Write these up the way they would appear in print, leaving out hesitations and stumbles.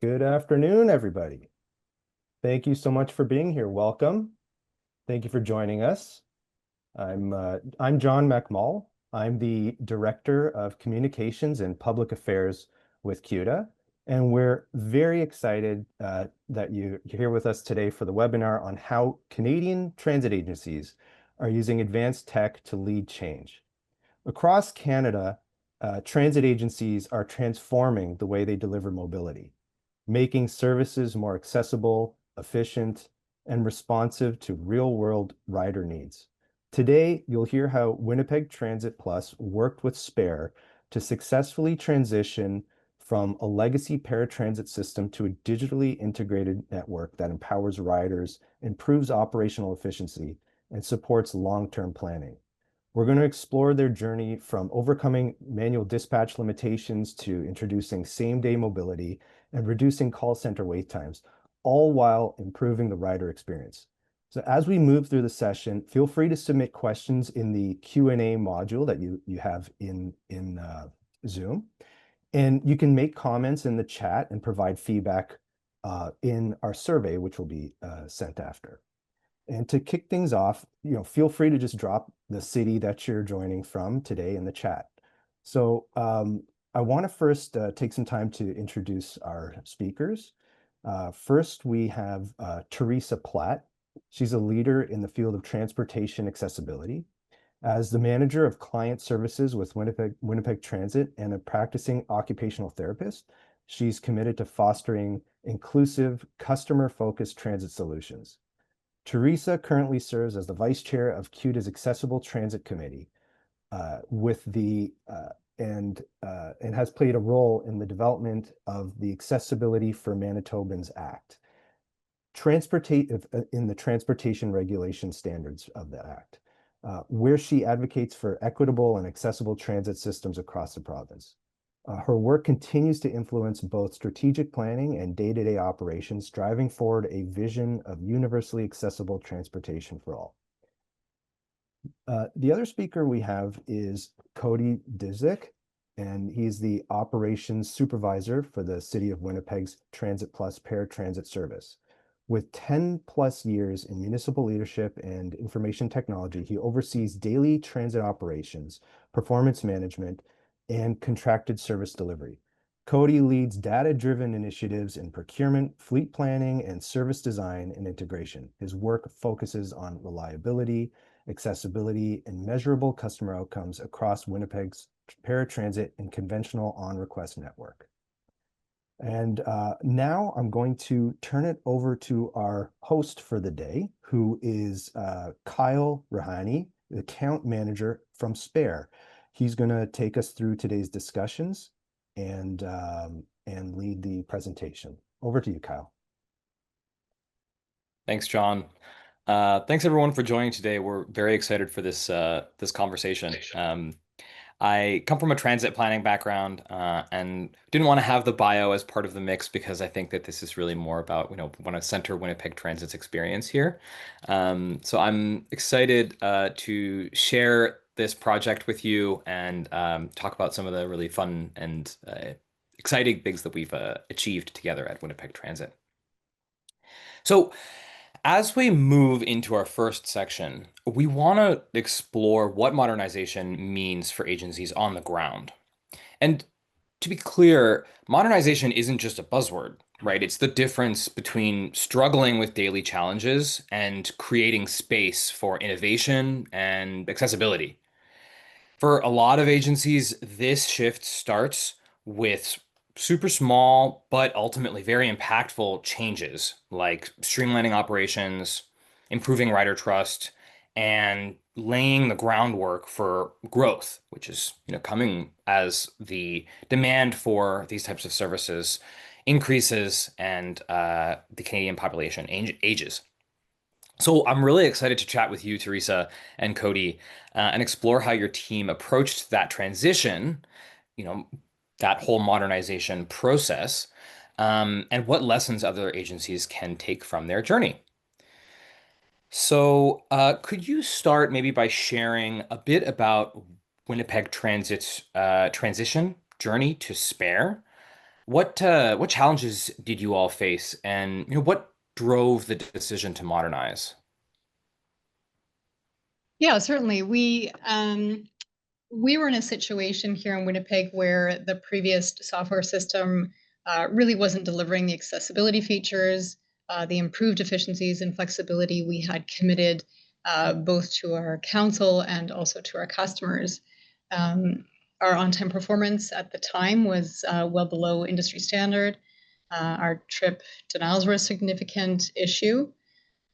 Good afternoon, everybody. Thank you so much for being here. Welcome. Thank you for joining us. I'm John McMull. I'm the Director of Communications and Public Affairs with CUDA, and we're very excited that you're here with us today for the webinar on how Canadian transit agencies are using advanced tech to lead change. Across Canada, transit agencies are transforming the way they deliver mobility, making services more accessible, efficient, and responsive to real-world rider needs. Today, you'll hear how Winnipeg Transit Plus worked with Spare to successfully transition from a legacy paratransit system to a digitally integrated network that empowers riders, improves operational efficiency, and supports long-term planning. We're going to explore their journey from overcoming manual dispatch limitations to introducing same-day mobility and reducing call center wait times, all while improving the rider experience. So as we move through the session, feel free to submit questions in the Q&A module that you have in Zoom. And you can make comments in the chat and provide feedback in our survey, which will be sent after. And to kick things off, feel free to just drop the city that you're joining from today in the chat. So I want to first take some time to introduce our speakers. First, we have Teresa Platt. She's a leader in the field of transportation accessibility. As the manager of client services with Winnipeg Transit and a practicing occupational therapist, she's committed to fostering inclusive, customer-focused transit solutions. Teresa currently serves as the vice chair of CUDA's Accessible Transit Committee, and has played a role in the development of the Accessibility for Manitobans Act, in the transportation regulation standards of the act, where she advocates for equitable and accessible transit systems across the province. Her work continues to influence both strategic planning and day-to-day operations, driving forward a vision of universally accessible transportation for all. The other speaker we have is Cody Dzik, and he's the operations supervisor for the City of Winnipeg's Transit Plus paratransit service. With 10 plus years in municipal leadership and information technology, he oversees daily transit operations, performance management, and contracted service delivery. Cody leads data-driven initiatives in procurement, fleet planning, and service design and integration. His work focuses on reliability, accessibility, and measurable customer outcomes across Winnipeg's paratransit and conventional on-request network. And now I'm going to turn it over to our host for the day, who is Kyle Rahani, the account manager from Spare. He's going to take us through today's discussions and lead the presentation. Over to you, Kyle. Thanks, John. Thanks everyone for joining today. We're very excited for this conversation. I come from a transit planning background and didn't want to have the bio as part of the mix because I think that this is really more about, want to center Winnipeg Transit's experience here. So I'm excited to share this project with you and talk about some of the really fun and exciting things that we've achieved together at Winnipeg Transit. So as we move into our first section, we want to explore what modernization means for agencies on the ground. And to be clear, modernization isn't just a buzzword, right? It's the difference between struggling with daily challenges and creating space for innovation and accessibility. For a lot of agencies, this shift starts with super small, but ultimately very impactful changes like streamlining operations, improving rider trust, and laying the groundwork for growth, which is, coming as the demand for these types of services increases and the Canadian population ages. So I'm really excited to chat with you, Teresa and Cody, and explore how your team approached that transition, you know, that whole modernization process, and what lessons other agencies can take from their journey. So, could you start maybe by sharing a bit about Winnipeg Transit's transition journey to Spare? What challenges did you all face, and what drove the decision to modernize? Yeah, certainly. We were in a situation here in Winnipeg where the previous software system really wasn't delivering the accessibility features, the improved efficiencies and flexibility we had committed both to our council and also to our customers. Um, our on-time performance at the time was well below industry standard. Our trip denials were a significant issue.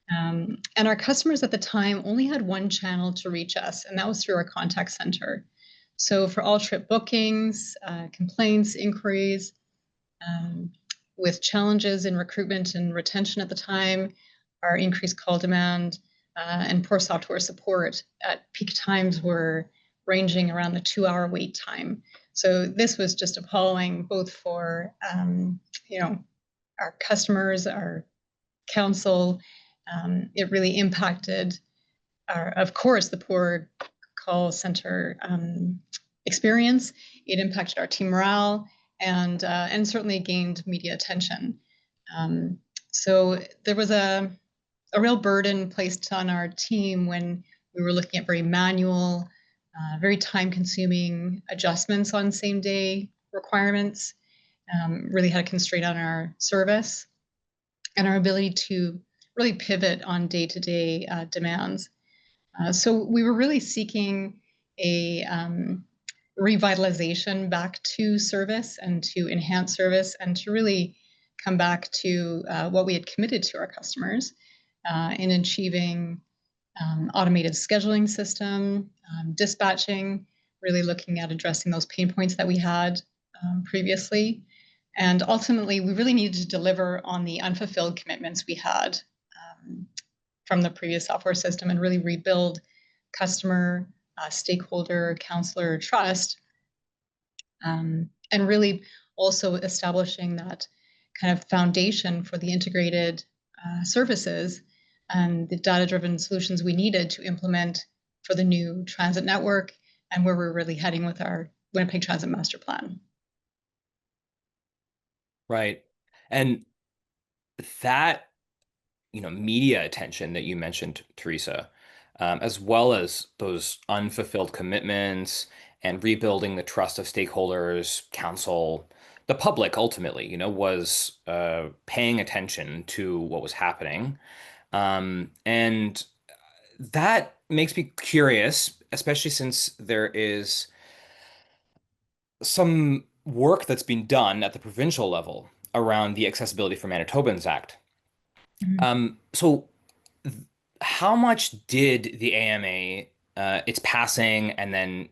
And our customers at the time only had one channel to reach us, and that was through our contact center. So for all trip bookings, complaints, inquiries, um, with challenges in recruitment and retention at the time, our increased call demand, and poor software support at peak times were ranging around the 2 hour wait time. So this was just appalling, both for you know our customers, our council. It really impacted, of course, the poor call center experience. It impacted our team morale and certainly gained media attention. Um, so there was a real burden placed on our team when we were looking at very manual, very time-consuming adjustments on same-day requirements. Really had a constraint on our service and our ability to really pivot on day-to-day demands. So we were really seeking a revitalization back to service and to enhance service and to really come back to what we had committed to our customers in achieving automated scheduling system, dispatching, really looking at addressing those pain points that we had previously. And ultimately, we really needed to deliver on the unfulfilled commitments we had from the previous software system and really rebuild customer, stakeholder, counselor trust, and really also establishing that kind of foundation for the integrated services and the data-driven solutions we needed to implement for the new transit network and where we're really heading with our Winnipeg Transit Master Plan. Right. And that, media attention that you mentioned, Teresa, as well as those unfulfilled commitments and rebuilding the trust of stakeholders, council, the public ultimately, was paying attention to what was happening. And that makes me curious, especially since there is some work that's been done at the provincial level around the Accessibility for Manitobans Act. Mhm. So how much did the AMA, its passing, and then,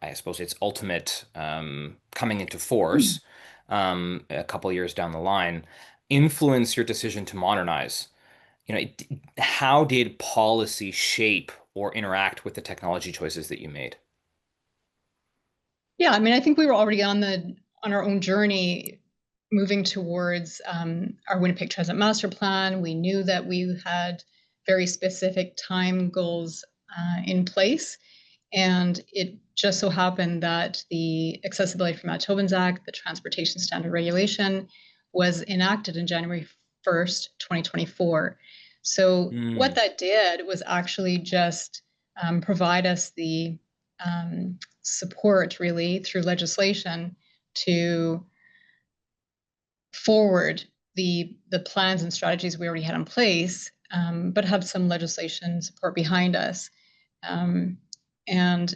I suppose its ultimate coming into force a couple years down the line, influence your decision to modernize? How did policy shape or interact with the technology choices that you made? Yeah, I mean, I think we were already on our own journey, moving towards our Winnipeg Transit Master Plan. We knew that we had very specific time goals in place, and it just so happened that the Accessibility for Manitobans Act, the Transportation Standard Regulation, was enacted in January 1st, 2024. So what Mm, that did was actually just provide us the support, really, through legislation to forward the plans and strategies we already had in place, but have some legislation support behind us. Um, and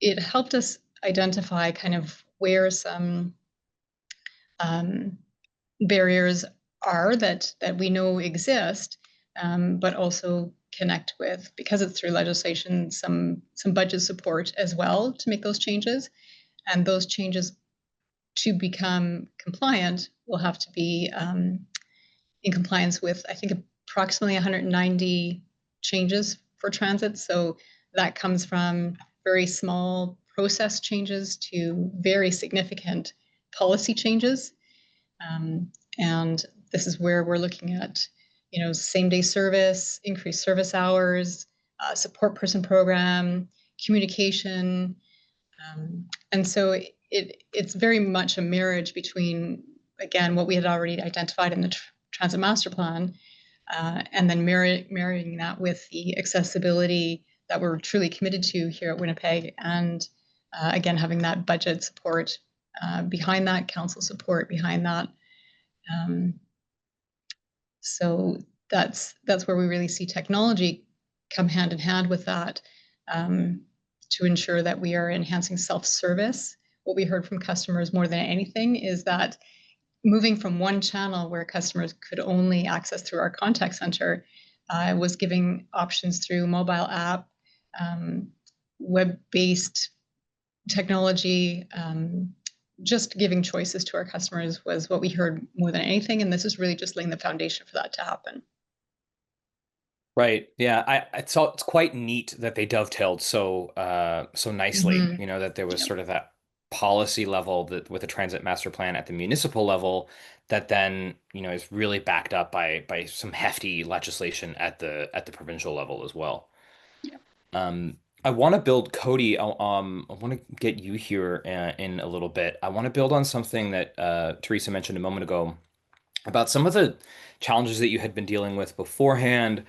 it helped us identify kind of where some um, barriers are that we know exist, but also connect with, because it's through legislation, some budget support as well to make those changes. And those changes to become compliant will have to be in compliance with, I think, approximately 190 changes for transit. So that comes from very small process changes to very significant policy changes. Um, and this is where we're looking at, same day service, increased service hours, support person program, communication. And so it's very much a marriage between again, what we had already identified in the transit master plan, and then marrying that with the accessibility that we're truly committed to here at Winnipeg, and again, having that budget support behind that, council support behind that. So that's where we really see technology come hand in hand with that, to ensure that we are enhancing self-service. What we heard from customers more than anything is that moving from one channel where customers could only access through our contact center was giving options through mobile app, web-based technology, just giving choices to our customers was what we heard more than anything. And this is really just laying the foundation for that to happen. Right. Yeah. It's quite neat that they dovetailed so nicely, Mhm. that there was Yep. sort of that policy level that with the transit master plan at the municipal level that then, is really backed up by some hefty legislation at the provincial level as well. Yep. I want to build Cody. I want to get you here in a little bit. I want to build on something that Teresa mentioned a moment ago about some of the challenges that you had been dealing with beforehand,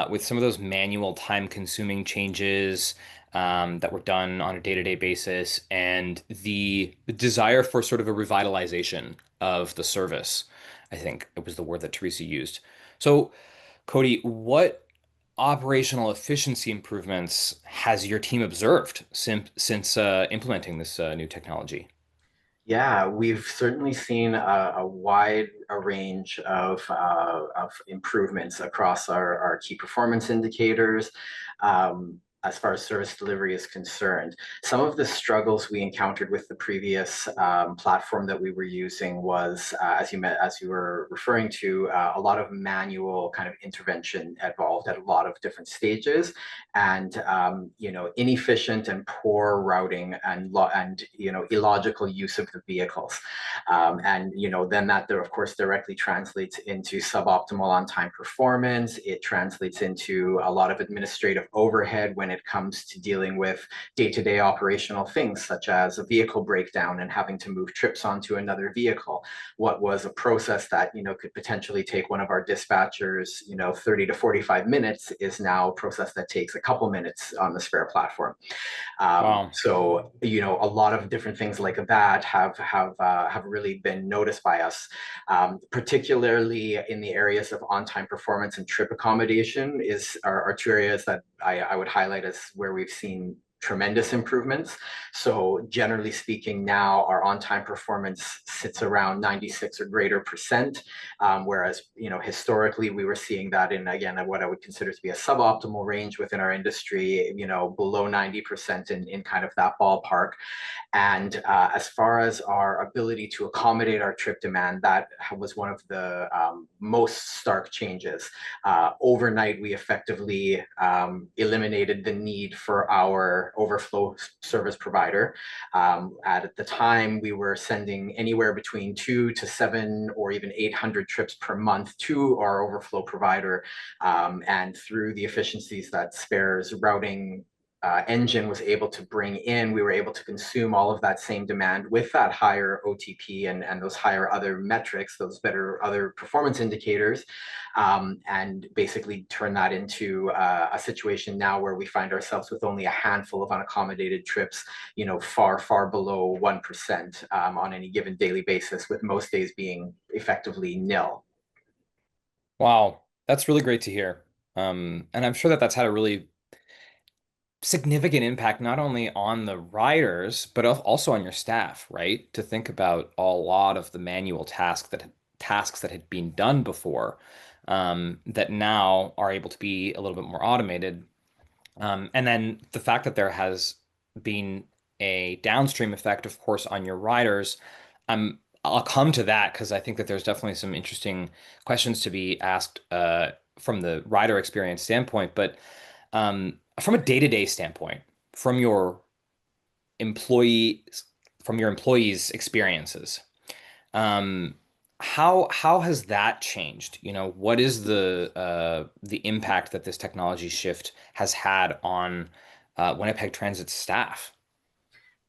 with some of those manual time-consuming changes that were done on a day-to-day basis, and the desire for sort of a revitalization of the service. I think it was the word that Teresa used. So, Cody, what operational efficiency improvements has your team observed since implementing this new technology? Yeah, we've certainly seen a wide range of improvements across our key performance indicators. As far as service delivery is concerned, some of the struggles we encountered with the previous platform that we were using was, as you were referring to, a lot of manual kind of intervention involved at a lot of different stages, and inefficient and poor routing and illogical use of the vehicles, and then that there of course directly translates into suboptimal on-time performance. It translates into a lot of administrative overhead when it comes to dealing with day-to-day operational things such as a vehicle breakdown and having to move trips onto another vehicle. What was a process that could potentially take one of our dispatchers 30 to 45 minutes is now a process that takes a couple minutes on the Spare platform. Wow. So a lot of different things like that have really been noticed by us, particularly in the areas of on-time performance and trip accommodation are two areas that I would highlight as where we've seen tremendous improvements. So generally speaking, now our on-time performance sits around 96 or greater percent, whereas historically we were seeing that in, again, what I would consider to be a suboptimal range within our industry, below 90% in kind of that ballpark. And as far as our ability to accommodate our trip demand, that was one of the most stark changes. Overnight, we effectively eliminated the need for our overflow service provider. At the time, we were sending anywhere between 2 to 7 or even 800 trips per month to our overflow provider. And through the efficiencies that Spare's routing engine was able to bring in, we were able to consume all of that same demand with that higher OTP and those higher other metrics, those better other performance indicators, and basically turn that into a situation now where we find ourselves with only a handful of unaccommodated trips, far, far below 1% on any given daily basis, with most days being effectively nil. Wow, that's really great to hear. And I'm sure that that's had a really significant impact not only on the riders but also on your staff, right? To think about a lot of the manual tasks that had been done before, that now are able to be a little bit more automated. And then the fact that there has been a downstream effect, of course, on your riders. I'll come to that because I think that there's definitely some interesting questions to be asked from the rider experience standpoint. But from a day-to-day standpoint, from your employees, experiences, um, how has that changed? What is the impact that this technology shift has had on Winnipeg Transit staff?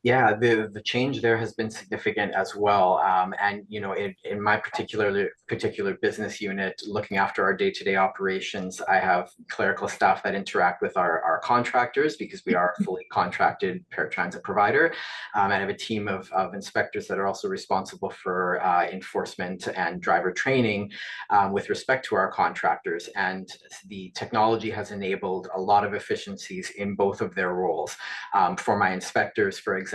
Yeah, the change there has been significant as well. And in my particular business unit, looking after our day-to-day operations, I have clerical staff that interact with our contractors because we are a fully contracted paratransit provider. And I have a team of inspectors that are also responsible for enforcement and driver training with respect to our contractors. And the technology has enabled a lot of efficiencies in both of their roles. For my inspectors, for example,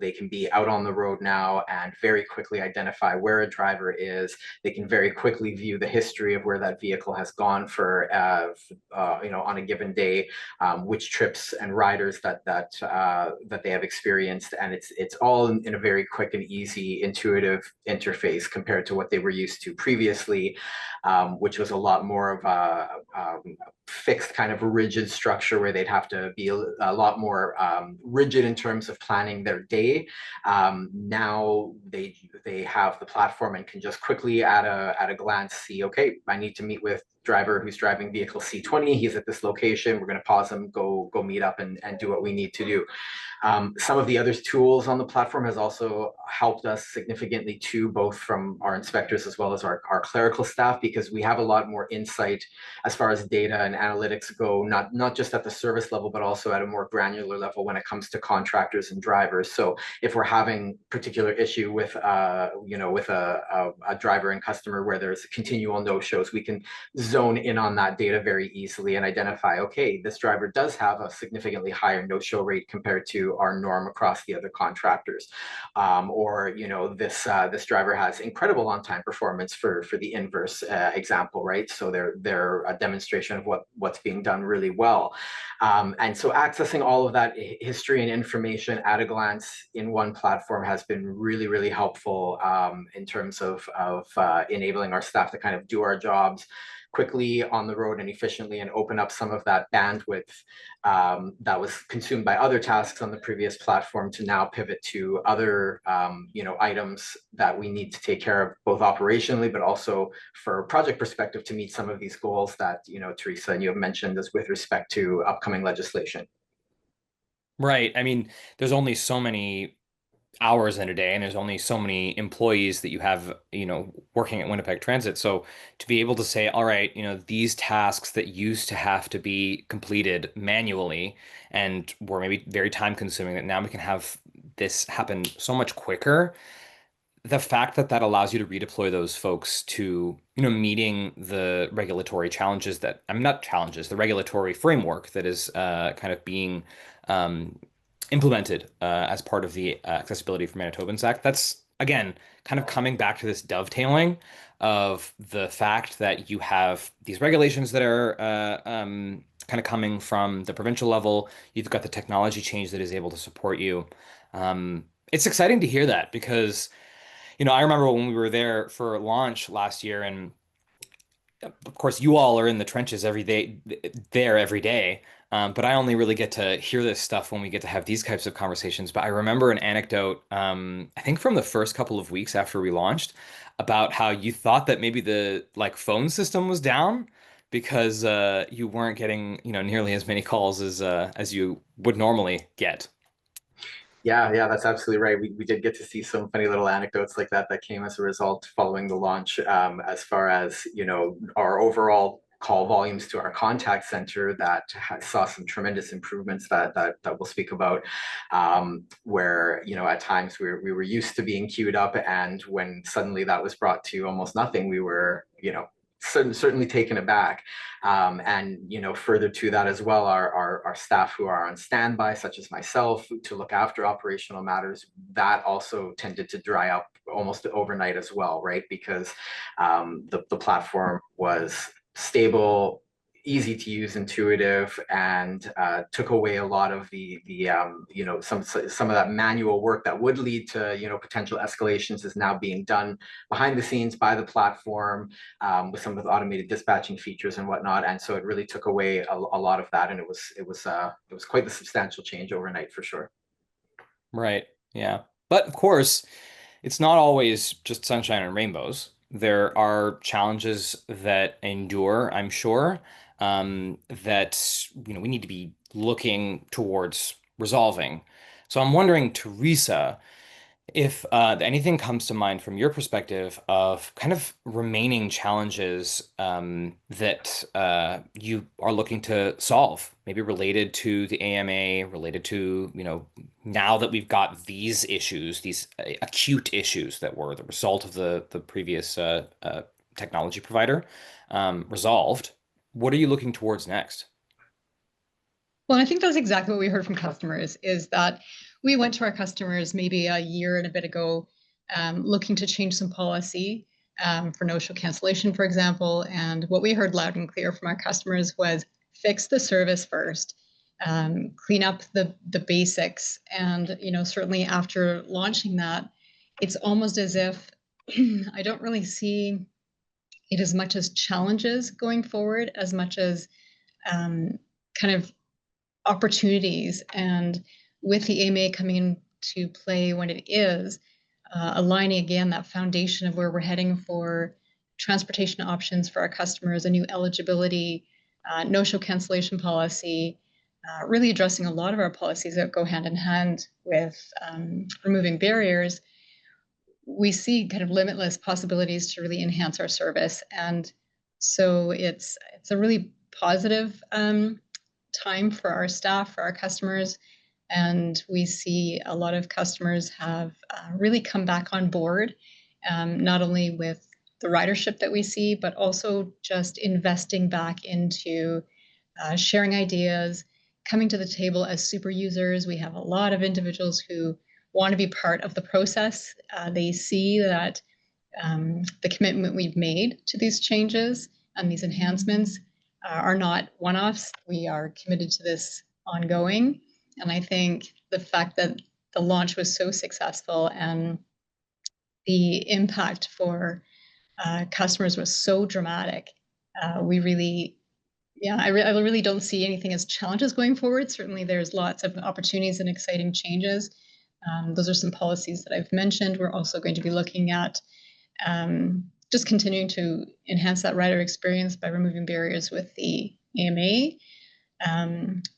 they can be out on the road now and very quickly identify where a driver is. They can very quickly view the history of where that vehicle has gone for, on a given day, which trips and riders that they have experienced, and it's all in a very quick and easy, intuitive interface compared to what they were used to previously, which was a lot more of a fixed kind of rigid structure where they'd have to be a lot more rigid in terms of planning their day. Now they have the platform and can just quickly at a glance see, okay, I need to meet with driver who's driving vehicle C20. He's at this location. We're going to pause him, go meet up and do what we need to do. Some of the other tools on the platform has also helped us significantly too, both from our inspectors as well as our clerical staff, because we have a lot more insight as far as data and analytics go, not just at the service level, but also at a more granular level when it comes to contractors and drivers. So if we're having particular issue with with a driver and customer where there's continual no-shows, we can zone in on that data very easily and identify, okay, this driver does have a significantly higher no-show rate compared to our norm across the other contractors, or this driver has incredible on-time performance for the inverse example, right? So they're a demonstration of what's being done really well, and so accessing all of that history and information at a glance in one platform has been really, really helpful in terms of enabling our staff to kind of do our jobs quickly on the road and efficiently, and open up some of that bandwidth that was consumed by other tasks on the previous platform to now pivot to other items that we need to take care of both operationally, but also for project perspective to meet some of these goals that Teresa and you have mentioned as with respect to upcoming legislation. Right. I mean, there's only so many hours in a day, and there's only so many employees that you have, working at Winnipeg Transit. So to be able to say, all right, these tasks that used to have to be completed manually and were maybe very time consuming, that now we can have this happen so much quicker. The fact that that allows you to redeploy those folks to, meeting the regulatory challenges that, I mean, not challenges, the regulatory framework that is kind of being um, implemented as part of the Accessibility for Manitobans Act. That's, again, kind of coming back to this dovetailing of the fact that you have these regulations that are kind of coming from the provincial level. You've got the technology change that is able to support you. It's exciting to hear that because I remember when we were there for launch last year, and of course, you all are in the trenches every day, there every day. But I only really get to hear this stuff when we get to have these types of conversations. But I remember an anecdote, I think from the first couple of weeks after we launched, about how you thought that maybe the phone system was down because you weren't getting, nearly as many calls as you would normally get. Yeah, that's absolutely right. We did get to see some funny little anecdotes like that came as a result following the launch, as far as, our overall call volumes to our contact center that saw some tremendous improvements that we'll speak about, where, at times we were used to being queued up, and when suddenly that was brought to almost nothing, we were, certainly taken aback. And further to that as well, our staff who are on standby, such as myself, to look after operational matters, that also tended to dry up almost overnight as well, right? Because the platform was stable, easy to use, intuitive, and took away a lot of the some of that manual work that would lead to potential escalations is now being done behind the scenes by the platform, with some of the automated dispatching features and whatnot. And so it really took away a lot of that, and it was quite the substantial change overnight for sure. Right. Yeah. But of course, it's not always just sunshine and rainbows. There are challenges that endure, I'm sure, that we need to be looking towards resolving. So I'm wondering, Teresa, if anything comes to mind from your perspective of kind of remaining challenges that you are looking to solve, maybe related to the AMA, related to, now that we've got these issues, these acute issues that were the result of the previous technology provider resolved, what are you looking towards next? Well, I think that's exactly what we heard from customers, is that we went to our customers maybe a year and a bit ago, looking to change some policy for no-show cancellation, for example. And what we heard loud and clear from our customers was fix the service first, clean up the basics. And, certainly after launching that, it's almost as if I don't really see it as much as challenges going forward, as much as kind of opportunities. And with the AMA coming into play when it is, aligning again that foundation of where we're heading for transportation options for our customers, a new eligibility, no-show cancellation policy, really addressing a lot of our policies that go hand in hand with removing barriers. We see kind of limitless possibilities to really enhance our service. And so it's a really positive time for our staff, for our customers. And we see a lot of customers have really come back on board, not only with the ridership that we see, but also just investing back into sharing ideas, coming to the table as super users. We have a lot of individuals who want to be part of the process. They see that the commitment we've made to these changes and these enhancements are not one-offs. We are committed to this ongoing. And I think the fact that the launch was so successful and the impact for customers was so dramatic, I really don't see anything as challenges going forward. Certainly there's lots of opportunities and exciting changes. Those are some policies that I've mentioned. We're also going to be looking at just continuing to enhance that rider experience by removing barriers with the AMA.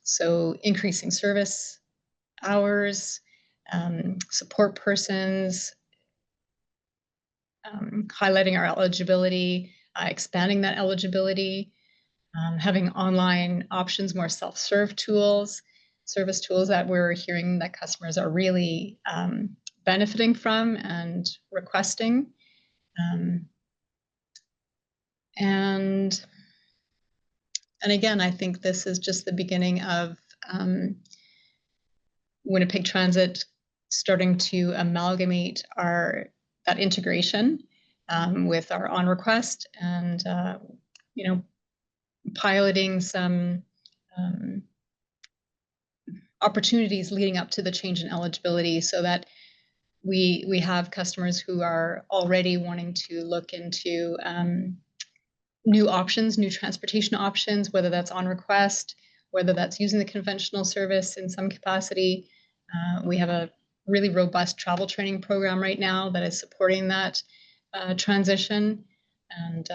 So increasing service hours, support persons, highlighting our eligibility, expanding that eligibility, having online options, more self-serve tools, service tools that we're hearing that customers are really benefiting from and requesting. And again, I think this is just the beginning of Winnipeg Transit starting to amalgamate that integration with our on request, and piloting some opportunities leading up to the change in eligibility, so that we have customers who are already wanting to look into new options, new transportation options, whether that's on request, whether that's using the conventional service in some capacity. We have a really robust travel training program right now that is supporting that transition, and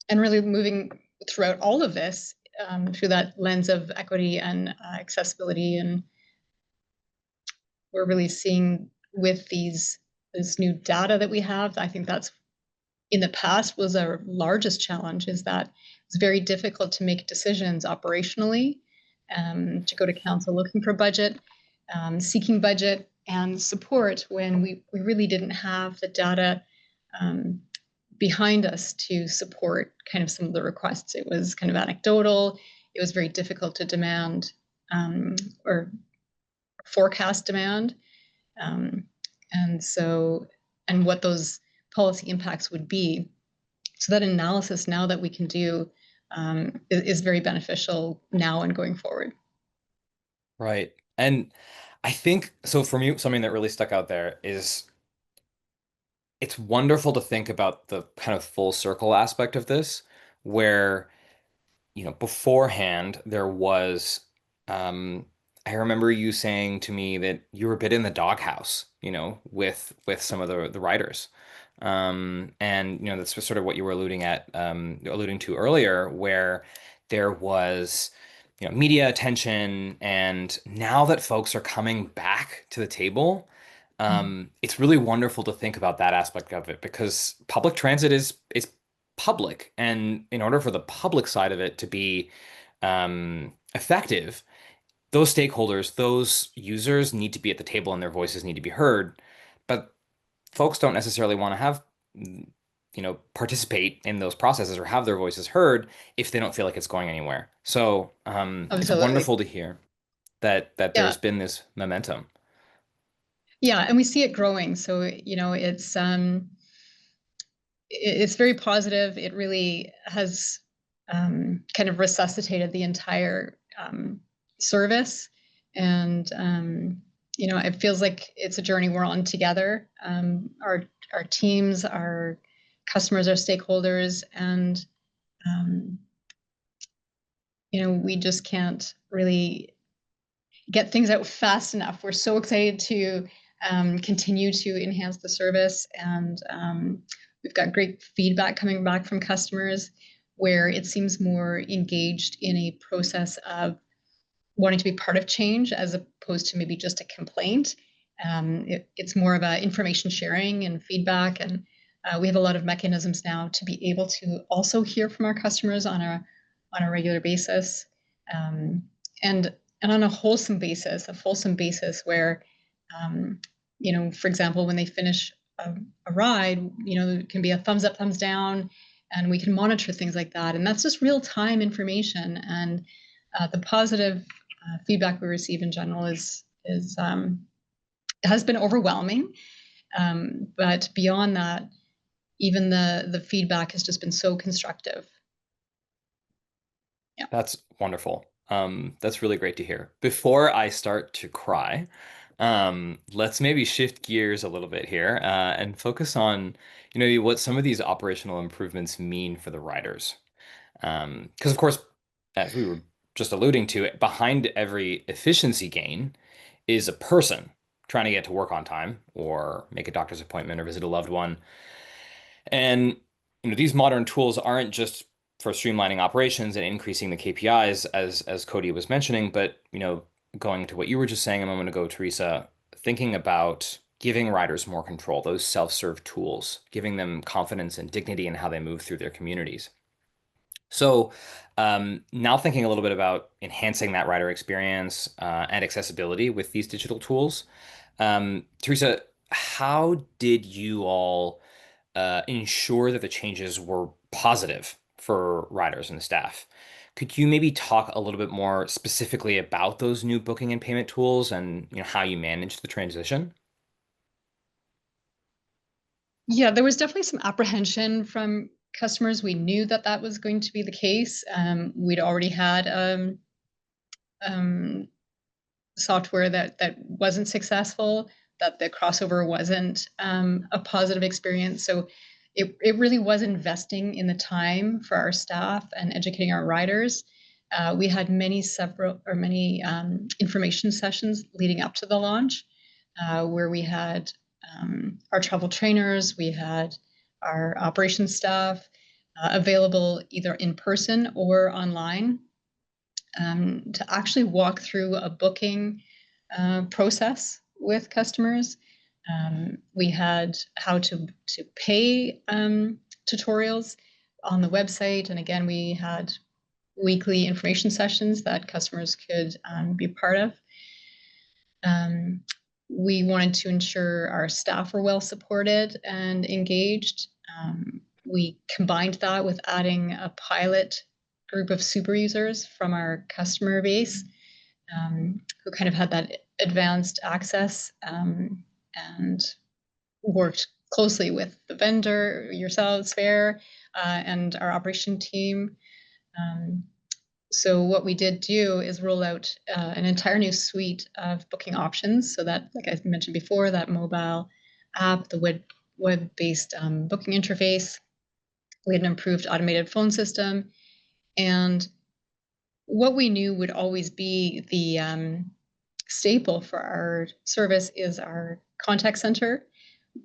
really moving throughout all of this through that lens of equity and accessibility. And we're really seeing with this new data that we have, I think that's in the past was our largest challenge, is that it's very difficult to make decisions operationally, to go to council looking for budget, seeking budget and support when we really didn't have the data behind us to support kind of some of the requests. It was kind of anecdotal. It was very difficult to demand or forecast demand. And what those policy impacts would be. So that analysis now that we can do is very beneficial now and going forward. Right. And I think, so for me, something that really stuck out there is it's wonderful to think about the kind of full circle aspect of this, where, beforehand there was, I remember you saying to me that you were a bit in the doghouse, with some of the writers. And that's sort of what you were alluding to earlier, where there was, media attention. And now that folks are coming back to the table, it's really wonderful to think about that aspect of it, because public transit is public, and in order for the public side of it to be effective, those stakeholders, those users need to be at the table and their voices need to be heard. But folks don't necessarily want to have, participate in those processes or have their voices heard if they don't feel like it's going anywhere. So it's Absolutely. wonderful to hear that Yeah. there's been this momentum. Yeah, and we see it growing. So, it's very positive. It really has kind of resuscitated the entire service. And, it feels like it's a journey we're on together. Our teams, our customers, our stakeholders, and, we just can't really get things out fast enough. We're so excited to continue to enhance the service, and we've got great feedback coming back from customers where it seems more engaged in a process of wanting to be part of change as opposed to maybe just a complaint. It's more of a information sharing and feedback, and we have a lot of mechanisms now to be able to also hear from our customers on a regular basis, and on a fulsome basis where, for example, when they finish a ride, it can be a thumbs up, thumbs down, and we can monitor things like that. And that's just real time information. And the positive feedback we receive in general has been overwhelming. But beyond that, even the feedback has just been so constructive. Yeah. That's wonderful. That's really great to hear. Before I start to cry, let's maybe shift gears a little bit here and focus on, what some of these operational improvements mean for the riders. Because of course, as we were just alluding to, behind every efficiency gain is a person trying to get to work on time or make a doctor's appointment or visit a loved one. And these modern tools aren't just for streamlining operations and increasing the KPIs, as Cody was mentioning, but going to what you were just saying a moment ago, Teresa, thinking about giving riders more control, those self-serve tools, giving them confidence and dignity in how they move through their communities. So now thinking a little bit about enhancing that rider experience and accessibility with these digital tools. Teresa, how did you all ensure that the changes were positive for riders and the staff? Could you maybe talk a little bit more specifically about those new booking and payment tools and how you managed the transition? Yeah, there was definitely some apprehension from customers. We knew that was going to be the case. We'd already had software that wasn't successful, that the crossover wasn't a positive experience. So it really was investing in the time for our staff and educating our riders. We had many information sessions leading up to the launch, where we had our travel trainers, we had our operations staff available either in person or online to actually walk through a booking process with customers. We had how to pay tutorials on the website. And again, we had weekly information sessions that customers could be part of. We wanted to ensure our staff were well supported and engaged. We combined that with adding a pilot group of super users from our customer base who kind of had that advanced access and worked closely with the vendor, yourselves, Fair, and our operation team. So what we did do is roll out an entire new suite of booking options, so that, like I mentioned before, that mobile app, the web-based booking interface. We had an improved automated phone system. And what we knew would always be the staple for our service is our contact center.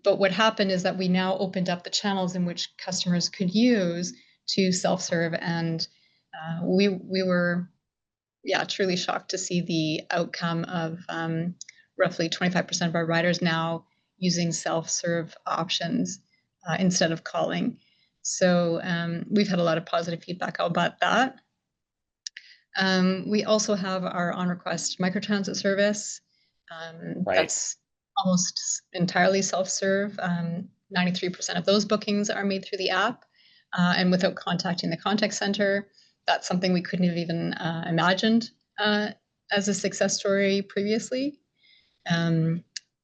But what happened is that we now opened up the channels in which customers could use to self-serve, and we were yeah, truly shocked to see the outcome of roughly 25% of our riders now using self-serve options instead of calling. So we've had a lot of positive feedback about that. We also have our on-request microtransit service. That's almost entirely self-serve. 93% of those bookings are made through the app and without contacting the contact center. That's something we couldn't have even imagined as a success story previously.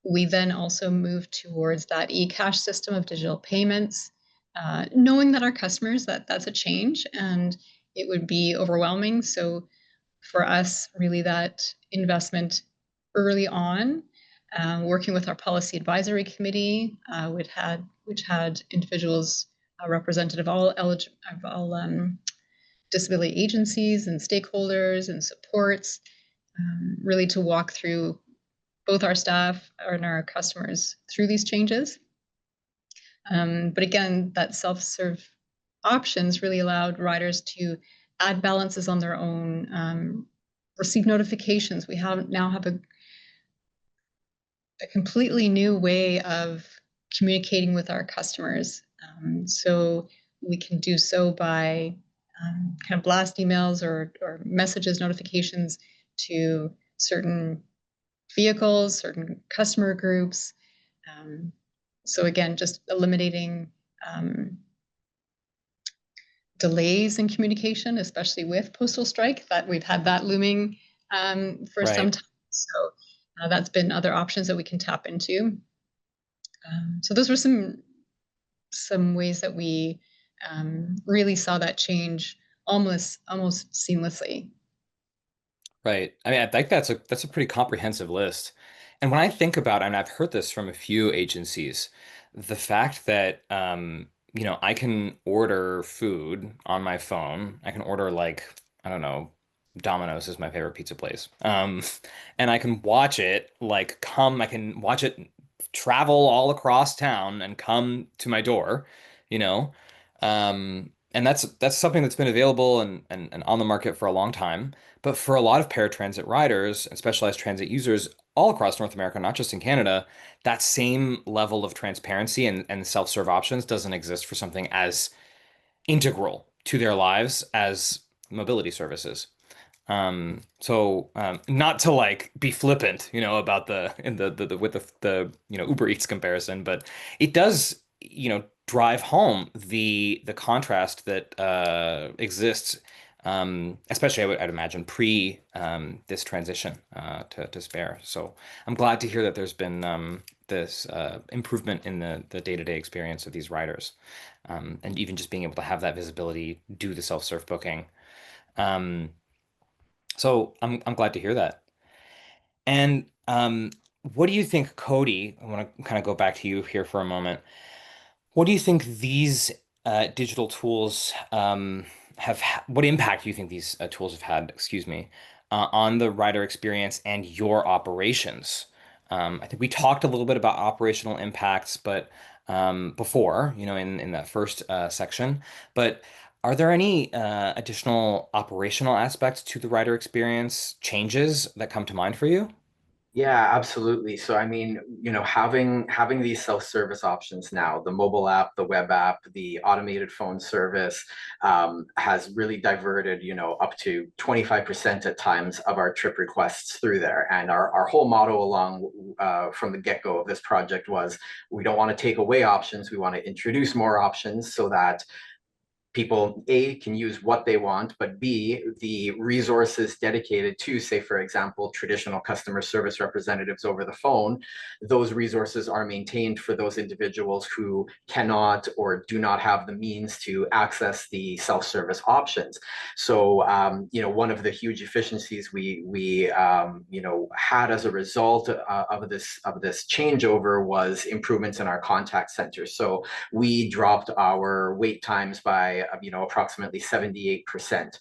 We then also moved towards that e-cash system of digital payments, knowing that our customers, that's a change and it would be overwhelming. So for us, really that investment early on, working with our policy advisory committee, which had individuals representative of all disability agencies and stakeholders and supports, really to walk through both our staff and our customers through these changes. But again, that self-serve options really allowed riders to add balances on their own, receive notifications. We now have a completely new way of communicating with our customers. So we can do so by kind of blast emails or messages, notifications to certain vehicles, certain customer groups. So again, just eliminating delays in communication, especially with postal strike, that we've had that looming for some time. So that's been other options that we can tap into. So those were some ways that we really saw that change almost seamlessly. Right. I mean, I think that's a pretty comprehensive list. And when I think about, and I've heard this from a few agencies, the fact that I can order food on my phone. I can order like, I don't know, Domino's is my favorite pizza place. And I can watch it I can watch it travel all across town and come to my door, you know. And that's something that's been available and on the market for a long time. But for a lot of paratransit riders and specialized transit users all across North America, not just in Canada, that same level of transparency and self-serve options doesn't exist for something as integral to their lives as mobility services. Not to like be flippant, about the Uber Eats comparison, but it does, drive home the contrast that exists, especially I'd imagine pre this transition to Spare. So I'm glad to hear that there's been this improvement in the day-to-day experience of these riders, and even just being able to have that visibility, do the self-serve booking. So I'm glad to hear that. And what do you think, Cody? I want to kind of go back to you here for a moment. What do you think these digital tools what impact do you think these tools have had, excuse me, on the rider experience and your operations? I think we talked a little bit about operational impacts, but before, in that first section, but are there any additional operational aspects to the rider experience changes that come to mind for you? Yeah, absolutely. So I mean, having these self-service options now, the mobile app, the web app, the automated phone service, has really diverted, up to 25% at times of our trip requests through there. And our whole motto along from the get-go of this project was, we don't want to take away options, we want to introduce more options so that people, A, can use what they want, but B, the resources dedicated to, say, for example, traditional customer service representatives over the phone, those resources are maintained for those individuals who cannot or do not have the means to access the self-service options. So, one of the huge efficiencies we had as a result of this changeover was improvements in our contact center. So we dropped our wait times by approximately 78%,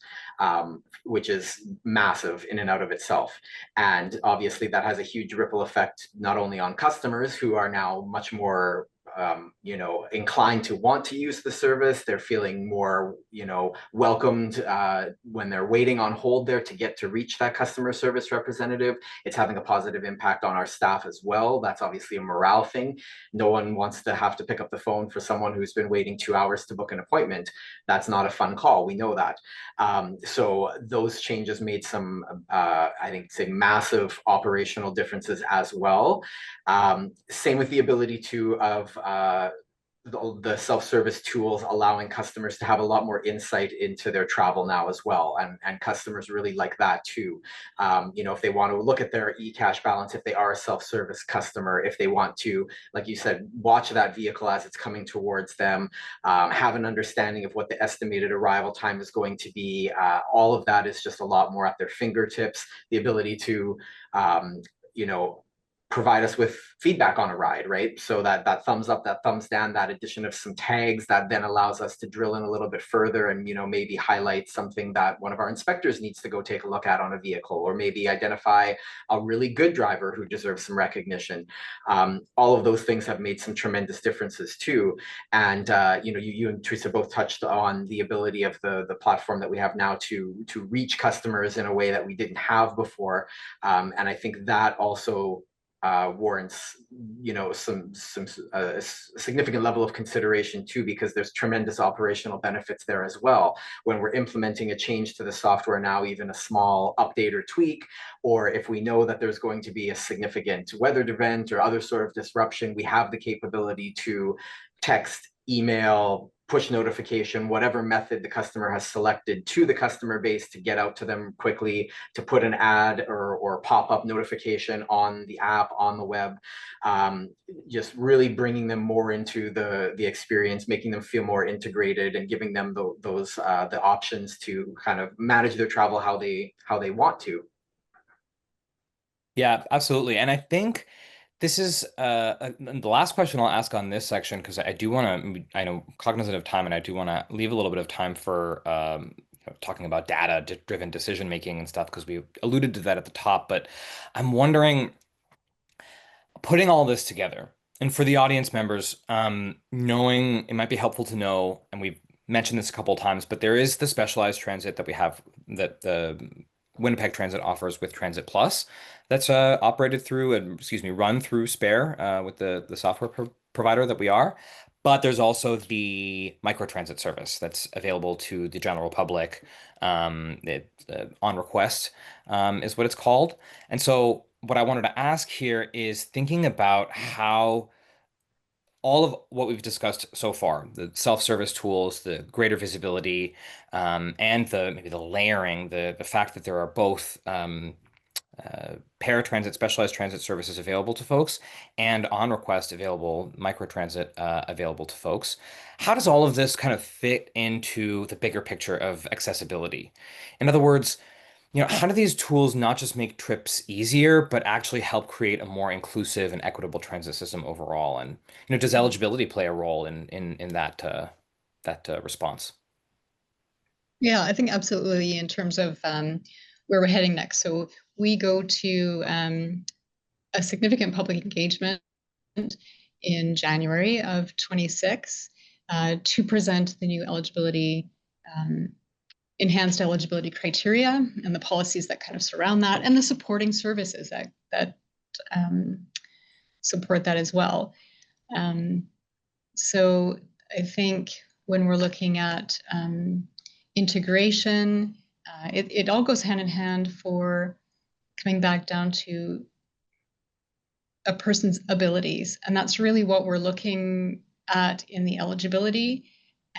which is massive in and out of itself. And obviously that has a huge ripple effect, not only on customers who are now much more inclined to want to use the service. They're feeling more, welcomed when they're waiting on hold there to get to reach that customer service representative. It's having a positive impact on our staff as well. That's obviously a morale thing. No one wants to have to pick up the phone for someone who's been waiting 2 hours to book an appointment. That's not a fun call. We know that. So those changes made some, I think, say massive operational differences as well. Same with the ability of the self-service tools allowing customers to have a lot more insight into their travel now as well. And customers really like that too. If they want to look at their eCash balance, if they are a self-service customer, if they want to, like you said, watch that vehicle as it's coming towards them, have an understanding of what the estimated arrival time is going to be. All of that is just a lot more at their fingertips. The ability to, provide us with feedback on a ride, right? So that thumbs up, that thumbs down, that addition of some tags that then allows us to drill in a little bit further and, maybe highlight something that one of our inspectors needs to go take a look at on a vehicle, or maybe identify a really good driver who deserves some recognition. All of those things have made some tremendous differences too. And, you and Teresa both touched on the ability of the platform that we have now to reach customers in a way that we didn't have before. And I think that also warrants, some significant level of consideration too, because there's tremendous operational benefits there as well. When we're implementing a change to the software now, even a small update or tweak, or if we know that there's going to be a significant weather event or other sort of disruption, we have the capability to text, email, push notification, whatever method the customer has selected to the customer base to get out to them quickly, to put an ad or pop-up notification on the app, on the web, just really bringing them more into the experience, making them feel more integrated and giving them the options to kind of manage their travel how they want to. Yeah, absolutely. And I think this is the last question I'll ask on this section, because I do want to, I know, cognizant of time, and I do want to leave a little bit of time for talking about data-driven decision making and stuff, because we alluded to that at the top. But I'm wondering, putting all this together, and for the audience members, knowing, it might be helpful to know, and we've mentioned this a couple of times, but there is the specialized transit that we have, that the Winnipeg Transit offers with Transit Plus, that's operated through, run through Spare with the software provider that we are. But there's also the microtransit service that's available to the general public. On request is what it's called. And so what I wanted to ask here is, thinking about how all of what we've discussed so far, the self-service tools, the greater visibility, and maybe the layering, the fact that there are both paratransit, specialized transit services available to folks, and on request available microtransit available to folks. How does all of this kind of fit into the bigger picture of accessibility? In other words, how do these tools not just make trips easier, but actually help create a more inclusive and equitable transit system overall? And does eligibility play a role in that response? Yeah, I think absolutely, in terms of where we're heading next. So we go to a significant public engagement in January of 26 to present the new enhanced eligibility criteria and the policies that kind of surround that, and the supporting services that support that as well. So I think when we're looking at integration, it all goes hand in hand for coming back down to a person's abilities. And that's really what we're looking at in the eligibility.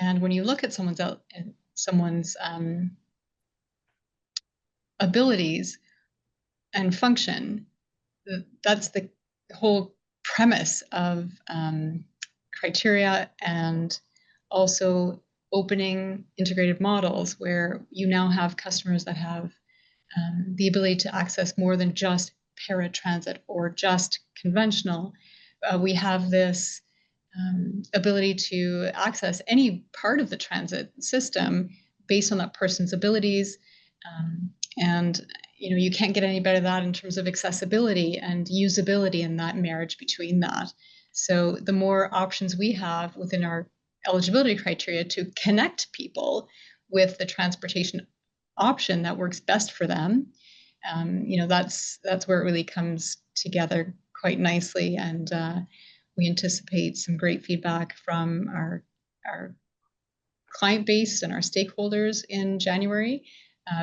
And when you look at someone's abilities and function, that's the whole premise of criteria, and also opening integrated models where you now have customers that have the ability to access more than just paratransit or just conventional. We have this ability to access any part of the transit system based on that person's abilities. And you can't get any better than that in terms of accessibility and usability, and that marriage between that. So the more options we have within our eligibility criteria to connect people with the transportation option that works best for them, that's where it really comes together quite nicely. And we anticipate some great feedback from our client base and our stakeholders in January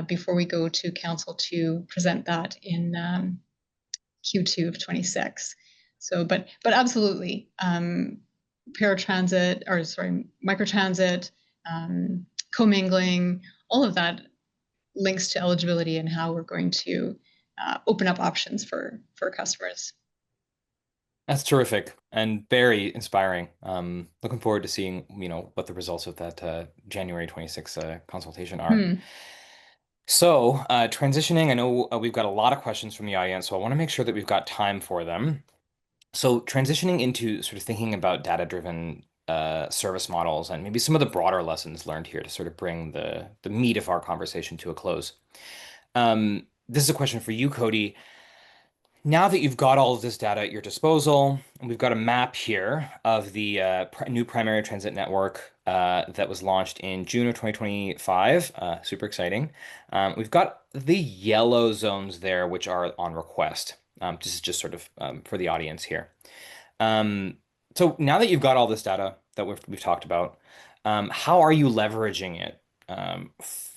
before we go to council to present that in Q2 of 26. So, but absolutely, paratransit, or sorry, microtransit, commingling, all of that links to eligibility and how we're going to open up options for customers. That's terrific and very inspiring. Looking forward to seeing, what the results of that January 26th consultation are. So, transitioning, I know we've got a lot of questions from the audience, so I want to make sure that we've got time for them. So, transitioning into sort of thinking about data-driven service models and maybe some of the broader lessons learned here to sort of bring the meat of our conversation to a close. This is a question for you, Cody. Now that you've got all of this data at your disposal, and we've got a map here of the new primary transit network that was launched in June of 2025. Super exciting. We've got the yellow zones there, which are on request. This is just sort of for the audience here. So now that you've got all this data that we've talked about, how are you leveraging it?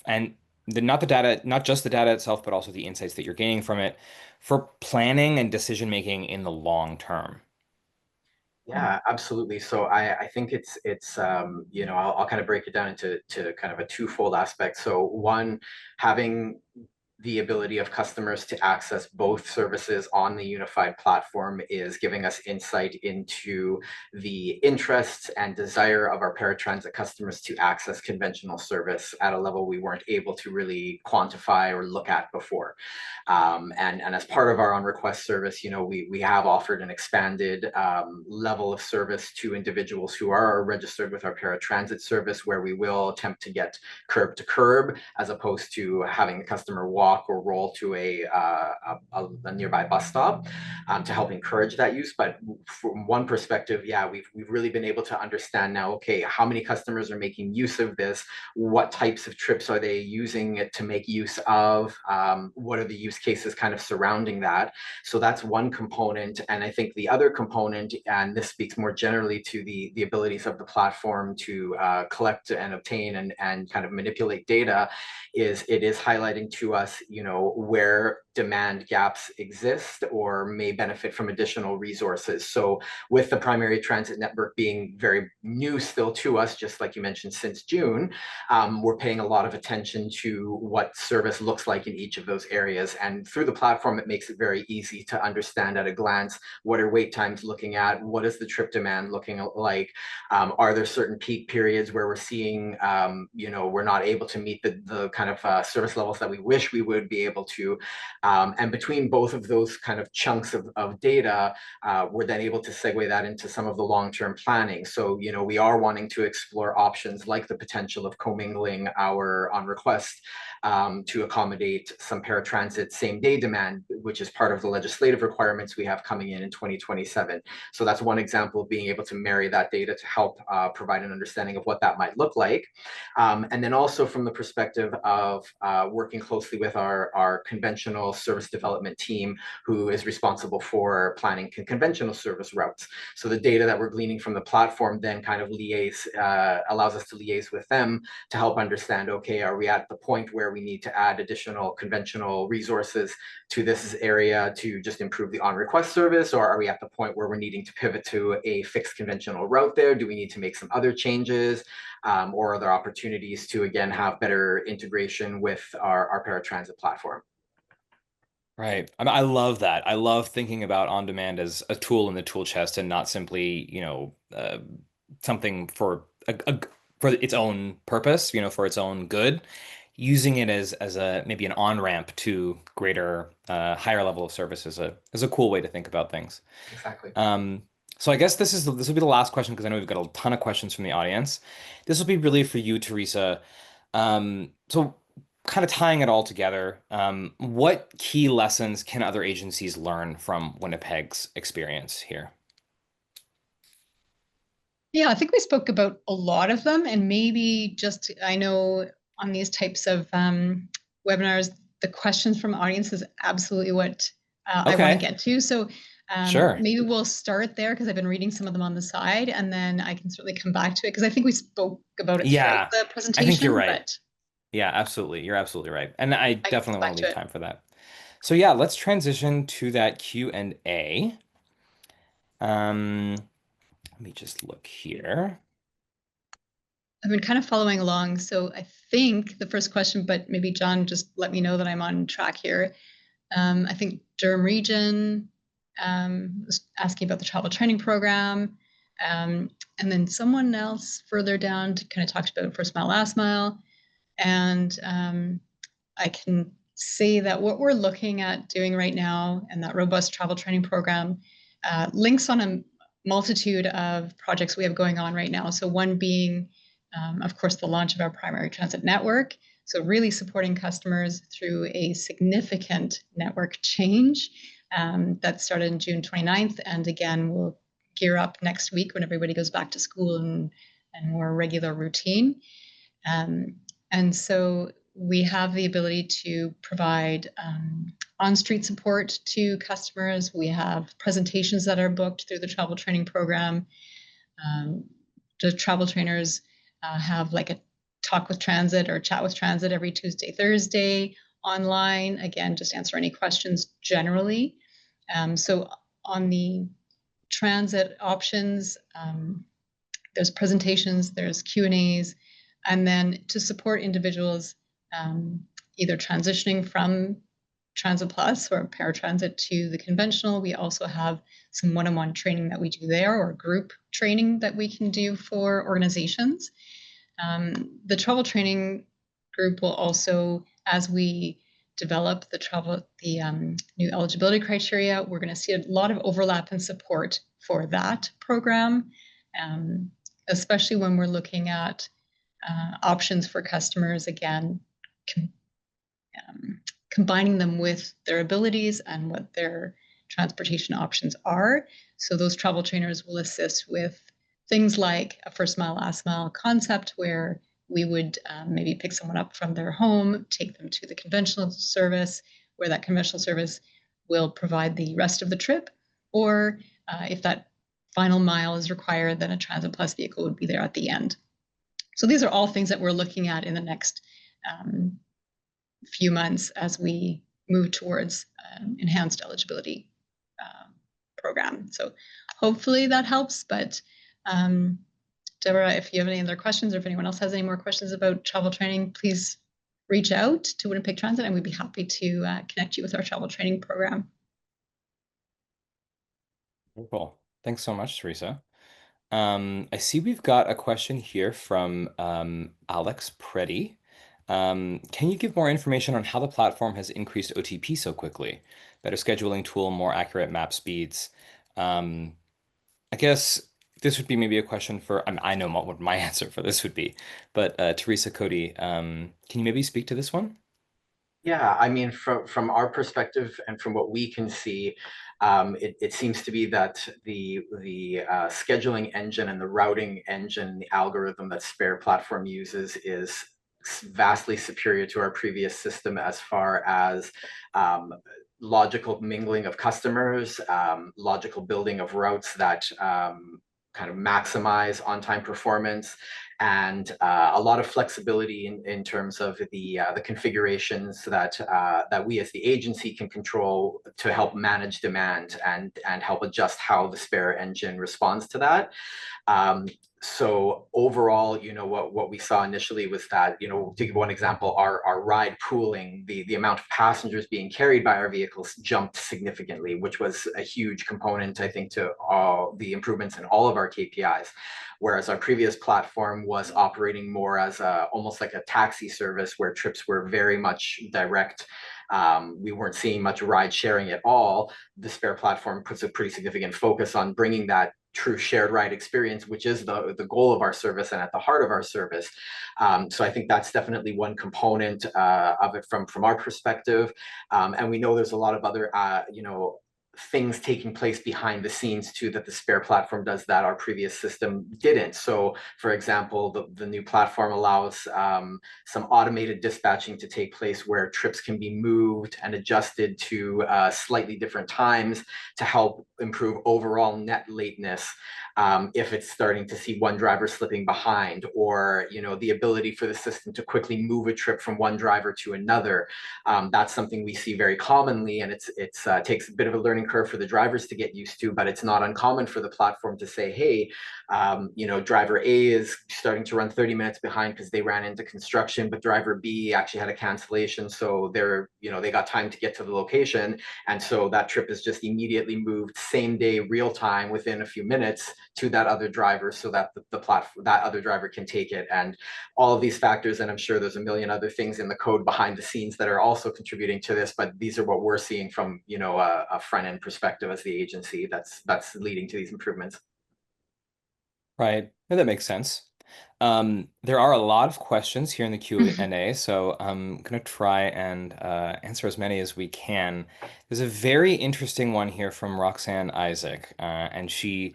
And not just the data itself, but also the insights that you're gaining from it for planning and decision making in the long term. Yeah, absolutely. So I think it's I'll kind of break it down into kind of a twofold aspect. So one, having the ability of customers to access both services on the unified platform is giving us insight into the interests and desire of our paratransit customers to access conventional service at a level we weren't able to really quantify or look at before. And as part of our on request service, we have offered an expanded level of service to individuals who are registered with our paratransit service, where we will attempt to get curb to curb as opposed to having the customer walk or roll to a nearby bus stop to help encourage that use. But from one perspective, yeah, we've really been able to understand now, okay, how many customers are making use of this? What types of trips are they using it to make use of? What are the use cases kind of surrounding that? So that's one component. And I think the other component, and this speaks more generally to the abilities of the platform to collect and obtain and kind of manipulate data, is it is highlighting to us, where demand gaps exist or may benefit from additional resources. So with the primary transit network being very new still to us, just like you mentioned, since June, we're paying a lot of attention to what service looks like in each of those areas. And through the platform, it makes it very easy to understand at a glance, what are wait times looking at? What is the trip demand looking like? Are there certain peak periods where we're seeing, we're not able to meet the kind of service levels that we wish we would be able to? And between both of those kind of chunks of data, we're then able to segue that into some of the long-term planning. So, we are wanting to explore options like the potential of commingling our on request to accommodate some paratransit same-day demand, which is part of the legislative requirements we have coming in 2027. So that's one example of being able to marry that data to help provide an understanding of what that might look like. And then also from the perspective of working closely with our conventional service development team, who is responsible for planning conventional service routes. So the data that we're gleaning from the platform then kind of allows us to liaise with them to help understand, okay, are we at the point where we need to add additional conventional resources to this area to just improve the on request service? Or are we at the point where we're needing to pivot to a fixed conventional route there? Do we need to make some other changes? Or are there opportunities to, again, have better integration with our paratransit platform? Right. I love that. I love thinking about on demand as a tool in the tool chest and not simply, something for for its own purpose, for its own good. Using it as a maybe an on ramp to greater, higher level of service is a cool way to think about things. Exactly. So I guess this will be the last question because I know we've got a ton of questions from the audience. This will be really for you, Teresa. So kind of tying it all together, what key lessons can other agencies learn from Winnipeg's experience here? Yeah, I think we spoke about a lot of them, and maybe just, I know on these types of webinars, the questions from audience is absolutely what I want to Okay, get to. So sure. maybe we'll start there because I've been reading some of them on the side, and then I can certainly come back to it because I think we spoke about it throughout Yeah, the I think you're presentation, right. but Yeah, absolutely. You're absolutely right. And I I can definitely come want back to to leave it. time for that. So yeah, let's transition to that Q&A. Let me just look here. I've been kind of following along. So I think the first question, but maybe John, just let me know that I'm on track here. I think Durham Region was asking about the travel training program. And then someone else further down kind of talked about first mile, last mile. And I can say that what we're looking at doing right now and that robust travel training program links on a multitude of projects we have going on right now. So one being, of course, the launch of our primary transit network. So really supporting customers through a significant network change that started on June 29th. And again, we'll gear up next week when everybody goes back to school and more regular routine. And so we have the ability to provide on-street support to customers. We have presentations that are booked through the travel training program. The travel trainers have like a talk with transit or chat with transit every Tuesday, Thursday online. Again, just answer any questions generally. So on the transit options, there's presentations, there's Q&As, and then to support individuals either transitioning from Transit Plus or paratransit to the conventional, we also have some one-on-one training that we do there, or group training that we can do for organizations. The travel training group will also, as we develop the new eligibility criteria, we're going to see a lot of overlap and support for that program, especially when we're looking at options for customers, again, combining them with their abilities and what their transportation options are. So those travel trainers will assist with things like a first mile, last mile concept, where we would maybe pick someone up from their home, take them to the conventional service, where that conventional service will provide the rest of the trip. Or if that final mile is required, then a Transit Plus vehicle would be there at the end. So these are all things that we're looking at in the next few months as we move towards enhanced eligibility program. So hopefully that helps. But Deborah, if you have any other questions, or if anyone else has any more questions about travel training, please reach out to Winnipeg Transit and we'd be happy to connect you with our travel training program. Cool. Thanks so much, Teresa. I see we've got a question here from Alex Preddy. Can you give more information on how the platform has increased OTP so quickly? Better scheduling tool, more accurate map speeds. I guess this would be maybe a question for, I know what my answer for this would be, but Teresa, Cody, can you maybe speak to this one? Yeah, I mean, from our perspective and from what we can see, it seems to be that the scheduling engine and the routing engine, the algorithm that Spare Platform uses, is vastly superior to our previous system as far as logical mingling of customers, logical building of routes that kind of maximize on-time performance, and a lot of flexibility in terms of the configurations that that we as the agency can control to help manage demand and help adjust how the Spare engine responds to that. So overall, you know, what we saw initially was that, you know, to give one example, our ride pooling, the amount of passengers being carried by our vehicles jumped significantly, which was a huge component, I think, to all the improvements in all of our KPIs. Whereas our previous platform was operating more as almost like a taxi service, where trips were very much direct. We weren't seeing much ride sharing at all. The Spare Platform puts a pretty significant focus on bringing that true shared ride experience, which is the goal of our service and at the heart of our service. So I think that's definitely one component of it from our perspective. And we know there's a lot of other, you know, things taking place behind the scenes too, that the Spare platform does that our previous system didn't. So for example, the new platform allows some automated dispatching to take place where trips can be moved and adjusted to slightly different times to help improve overall net lateness. If it's starting to see one driver slipping behind, or the ability for the system to quickly move a trip from one driver to another. That's something we see very commonly, and it takes a bit of a learning curve for the drivers to get used to, but it's not uncommon for the platform to say, hey, driver A is starting to run 30 minutes behind because they ran into construction, but driver B actually had a cancellation, so they got time to get to the location, and so that trip is just immediately moved same day, real time, within a few minutes to that other driver, so that the platform, that other driver can take it. And all of these factors, and I'm sure there's a million other things in the code behind the scenes that are also contributing to this, but these are what we're seeing from a front end perspective as the agency that's leading to these improvements. Right. Yeah, that makes sense. There are a lot of questions here in the Q&A, so I'm going to try and answer as many as we can. There's a very interesting one here from Roxanne Isaac, and she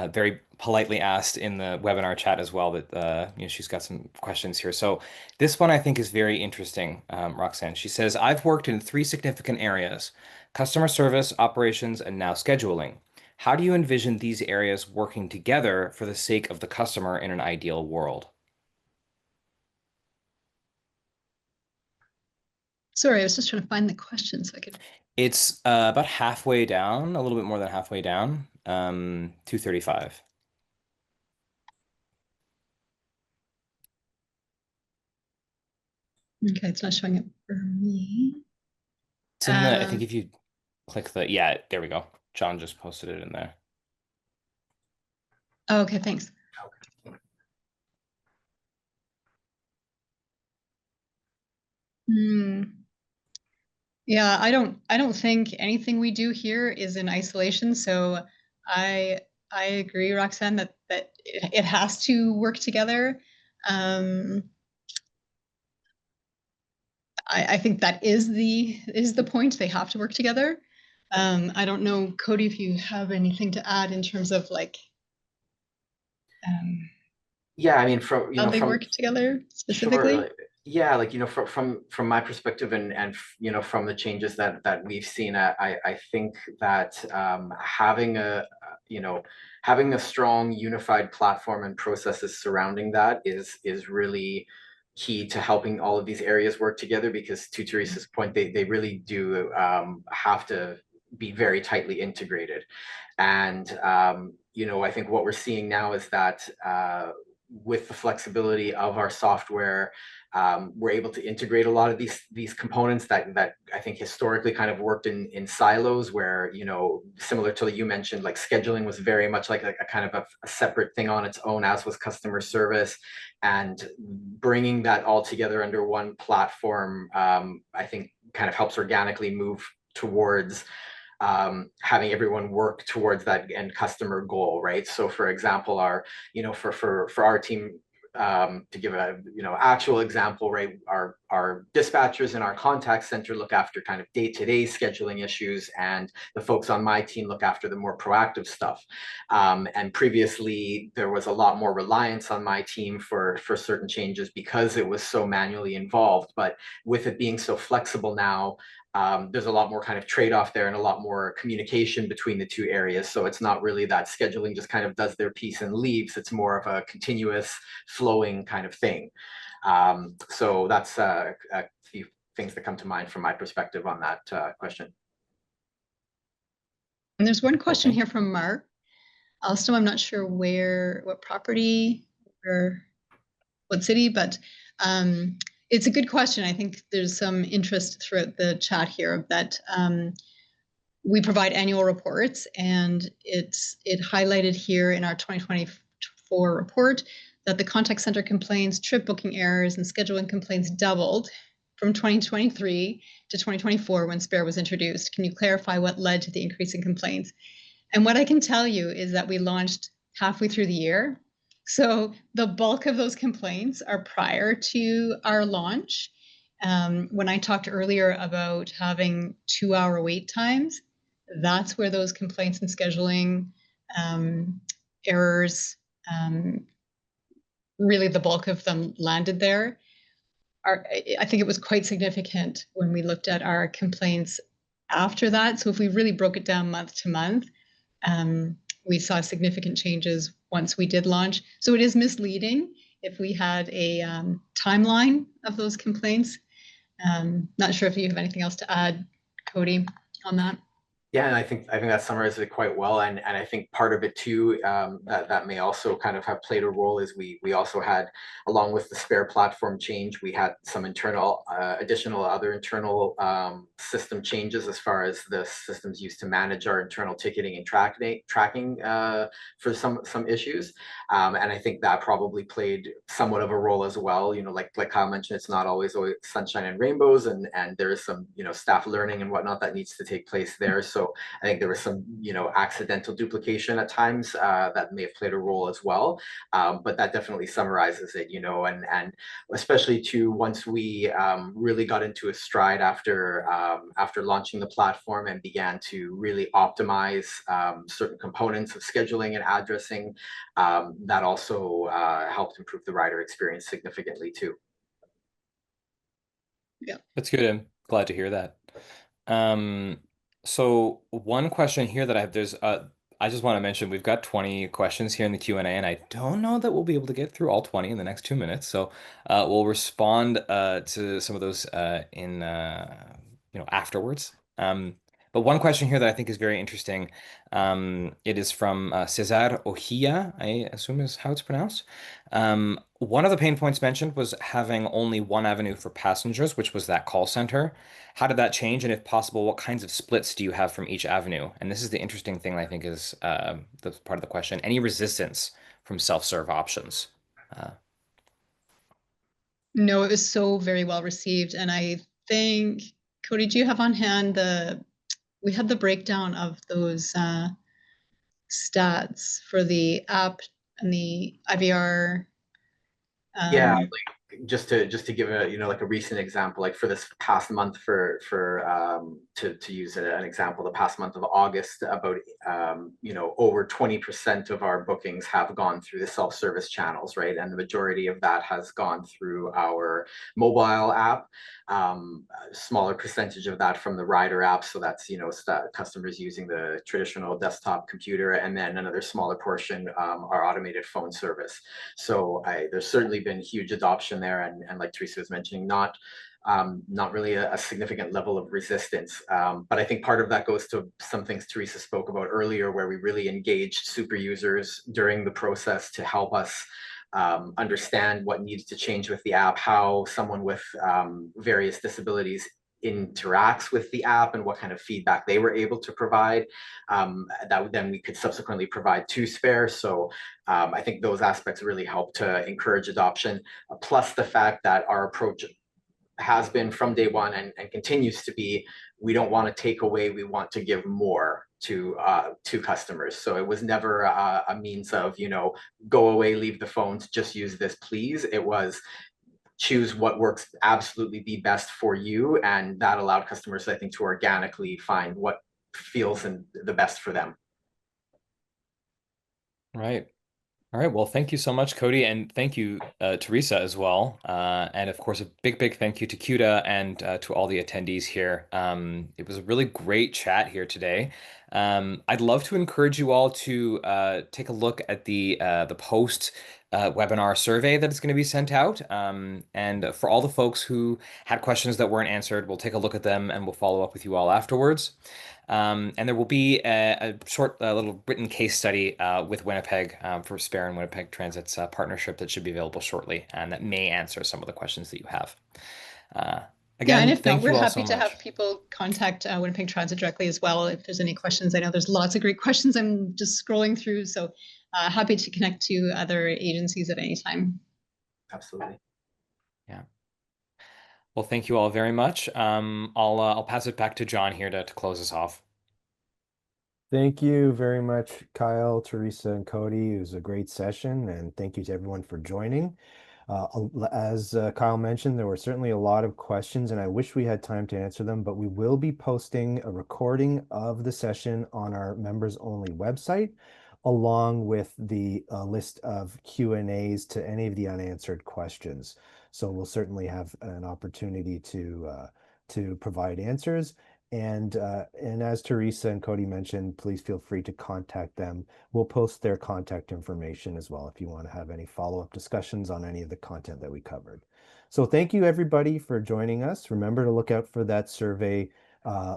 very politely asked in the webinar chat as well that she's got some questions here. So this one I think is very interesting, Roxanne. She says, I've worked in 3 significant areas: customer service, operations, and now scheduling. How do you envision these areas working together for the sake of the customer in an ideal world? Sorry, I was just trying to find the question so I could. It's about halfway down, a little bit more than halfway down, 235. Okay, it's not showing up for me. It's in the, I think if you click yeah, there we go. John just posted it in there. Oh, okay, thanks. Yeah, I don't think anything we do here is in isolation. So I agree, Roxanne, that it has to work together. I think that is the point. They have to work together. I don't know, Cody, if you have anything to add in terms of yeah, I mean, from how they work together specifically. Sure. Yeah, from my perspective, and from the changes that we've seen, I think that having a strong unified platform and processes surrounding that is really key to helping all of these areas work together, because to Teresa's point, they really do have to be very tightly integrated. And I think what we're seeing now is that with the flexibility of our software, we're able to integrate a lot of these components that I think historically kind of worked in silos, where similar to you mentioned, like scheduling was very much like a kind of a separate thing on its own, as was customer service. And bringing that all together under one platform, I think kind of helps organically move towards having everyone work towards that end customer goal, right? So for example, for our team, to give a actual example, right, our dispatchers in our contact center look after kind of day-to-day scheduling issues, and the folks on my team look after the more proactive stuff. And previously there was a lot more reliance on my team for certain changes because it was so manually involved. But with it being so flexible now, there's a lot more kind of trade-off there and a lot more communication between the two areas. So it's not really that scheduling just kind of does their piece and leaves. It's more of a continuous flowing kind of thing. So that's a few things that come to mind from my perspective on that question. And there's one question here from Mark. Also, I'm not sure what property or what city, but it's a good question. I think there's some interest throughout the chat here that we provide annual reports, and it highlighted here in our 2024 report that the contact center complaints, trip booking errors, and scheduling complaints doubled from 2023 to 2024 when Spare was introduced. Can you clarify what led to the increase in complaints? And what I can tell you is that we launched halfway through the year. So the bulk of those complaints are prior to our launch. When I talked earlier about having 2-hour wait times, that's where those complaints and scheduling errors, really the bulk of them landed there. I think it was quite significant when we looked at our complaints after that. So if we really broke it down month to month, we saw significant changes once we did launch. So it is misleading if we had a timeline of those complaints. Not sure if you have anything else to add, Cody, on that. Yeah, and I think that summarizes it quite well. And I think part of it too, that may also kind of have played a role is we also had, along with the spare platform change, we had some internal additional other internal system changes as far as the systems used to manage our internal ticketing and tracking for some issues. And I think that probably played somewhat of a role as well. You know, like Kyle mentioned, it's not always sunshine and rainbows, and there is some, you know, staff learning and whatnot that needs to take place there. So I think there was some, you know, accidental duplication at times that may have played a role as well. But that definitely summarizes it, you know, and especially too, once we really got into a stride after launching the platform and began to really optimize certain components of scheduling and addressing, that also helped improve the rider experience significantly too. Yeah, That's good. I'm glad to hear that. So one question here that I just want to mention, we've got 20 questions here in the Q&A, and I don't know that we'll be able to get through all 20 in the next 2 minutes. So we'll respond to some of those in afterwards. But one question here that I think is very interesting, it is from Cesar Ojia, I assume is how it's pronounced. One of the pain points mentioned was having only one avenue for passengers, which was that call center. How did that change? And if possible, what kinds of splits do you have from each avenue? And this is the interesting thing I think is the part of the question. Any resistance from self-serve options? no, it was so very well received. And I think, Cody, do you have on hand we had the breakdown of those stats for the app and the IVR. Yeah, like just to give a, you know, like a recent example, like for this past month to use an example, the past month of August, about you know, over 20% of our bookings have gone through the self-service channels, right? And the majority of that has gone through our mobile app. A smaller percentage of that from the rider app, so that's, you know, customers using the traditional desktop computer, and then another smaller portion our automated phone service. So there's certainly been huge adoption there, and like Teresa was mentioning, not really a significant level of resistance. But I think part of that goes to some things Teresa spoke about earlier, where we really engaged super users during the process to help us understand what needs to change with the app, how someone with various disabilities interacts with the app, and what kind of feedback they were able to provide, that then we could subsequently provide to Spare. So I think those aspects really help to encourage adoption, plus the fact that our approach has been from day one and continues to be, we don't want to take away, we want to give more to customers. So it was never a means of, you know, go away, leave the phones, just use this, please. It was choose what works absolutely the best for you, and that allowed customers, I think, to organically find what feels the best for them. Right. All right. Well, thank you so much, Cody, and thank you, Teresa, as well. And of course, a big thank you to CUDA and to all the attendees here. It was a really great chat here today. I'd love to encourage you all to take a look at the post webinar survey that is going to be sent out. And for all the folks who had questions that weren't answered, we'll take a look at them and we'll follow up with you all afterwards. And there will be a short little written case study with Winnipeg for Spare and Winnipeg Transit's partnership that should be available shortly, and that may answer some of the questions that you have. Again, yeah, and if not, thank you we're all happy so to much. have people contact Winnipeg Transit directly as well if there's any questions. I know there's lots of great questions I'm just scrolling through, so happy to connect to other agencies at any time. Absolutely. Yeah. Well, thank you all very much. I'll pass it back to John here to close us off. Thank you very much, Kyle, Teresa, and Cody. It was a great session, and thank you to everyone for joining. As Kyle mentioned, there were certainly a lot of questions, and I wish we had time to answer them, but we will be posting a recording of the session on our members only website, along with the list of Q&As to any of the unanswered questions. So we'll certainly have an opportunity to provide answers. And as Teresa and Cody mentioned, please feel free to contact them. We'll post their contact information as well if you want to have any follow-up discussions on any of the content that we covered. So thank you everybody for joining us. Remember to look out for that survey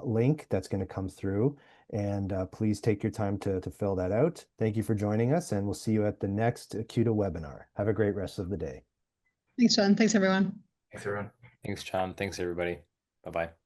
link that's going to come through, and please take your time to fill that out. Thank you for joining us, and we'll see you at the next CUDA webinar. Have a great rest of the day. Thanks, John. Thanks, everyone. Thanks, everyone. Thanks, John. Thanks, everybody. Bye-bye.